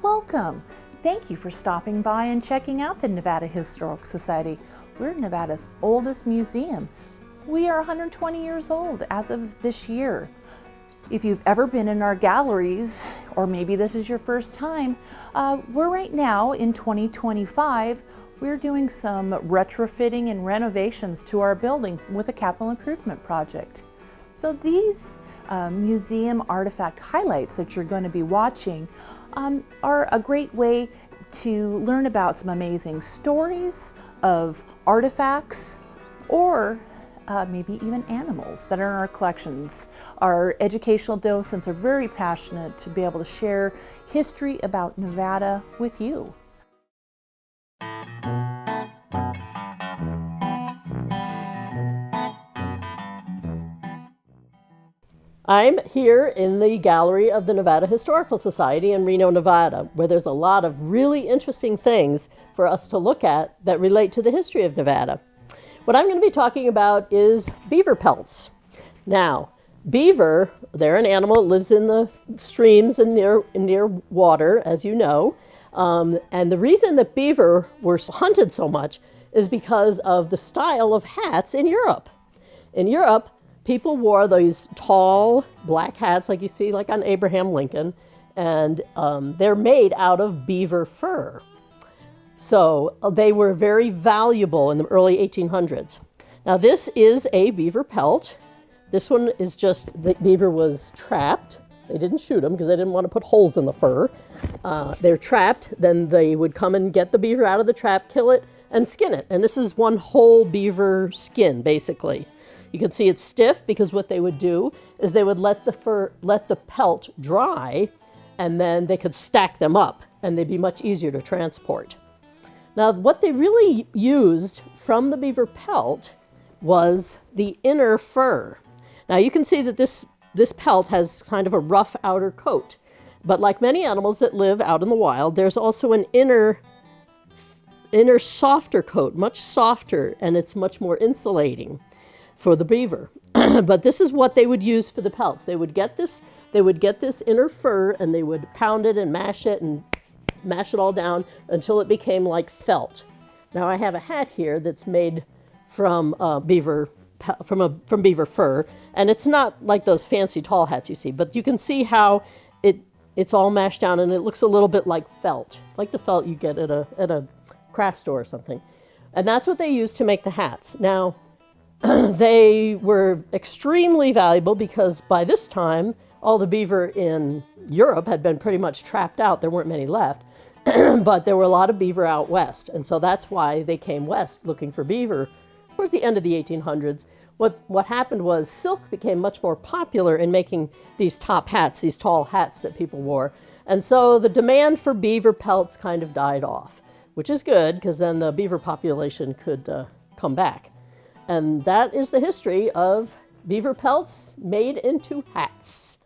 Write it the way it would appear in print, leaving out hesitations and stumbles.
Welcome! Thank you for stopping by and checking out the Nevada Historical Society. We're Nevada's oldest museum. We are 120 years old as of this year. If you've ever been in our galleries, or maybe this is your first time, we're right now in 2025. We're doing some retrofitting and renovations to our building with a capital improvement project. So these museum artifact highlights that you're going to be watching are a great way to learn about some amazing stories of artifacts or maybe even animals that are in our collections. Our educational docents are very passionate to be able to share history about Nevada with you. I'm here in the gallery of the Nevada Historical Society in Reno, Nevada, where there's a lot of really interesting things for us to look at that relate to the history of Nevada. What I'm going to be talking about is beaver pelts. Now, beaver, they're an animal that lives in the streams and near water, as you know. And the reason that beaver were hunted so much is because of the style of hats in Europe. In Europe, people wore these tall black hats like you see like on Abraham Lincoln, and they're made out of beaver fur. So they were very valuable in the early 1800s. Now this is a beaver pelt. This one is just, the beaver was trapped. They didn't shoot them because they didn't want to put holes in the fur. They're trapped, then they would come and get the beaver out of the trap, kill it, and skin it. And this is one whole beaver skin, basically. You can see it's stiff because what they would do is they would let the pelt dry, and then they could stack them up, and they'd be much easier to transport. Now, what they really used from the beaver pelt was the inner fur. Now, you can see that this pelt has kind of a rough outer coat, but like many animals that live out in the wild, there's also an inner softer coat, much softer, and it's much more insulating for the beaver. But this is what they would use for the pelts. They would get this inner fur, and they would pound it and mash it all down until it became like felt. Now I have a hat here that's made from beaver fur, and it's not like those fancy tall hats you see, but you can see how it's all mashed down, and it looks a little bit like felt, like the felt you get at a craft store or something. And that's what they used to make the hats. Now, they were extremely valuable because by this time, all the beaver in Europe had been pretty much trapped out. There weren't many left, but there were a lot of beaver out west. And so that's why they came west looking for beaver towards the end of the 1800s. What happened was silk became much more popular in making these top hats, these tall hats that people wore. And so the demand for beaver pelts kind of died off, which is good because then the beaver population could come back. And that is the history of beaver pelts made into hats.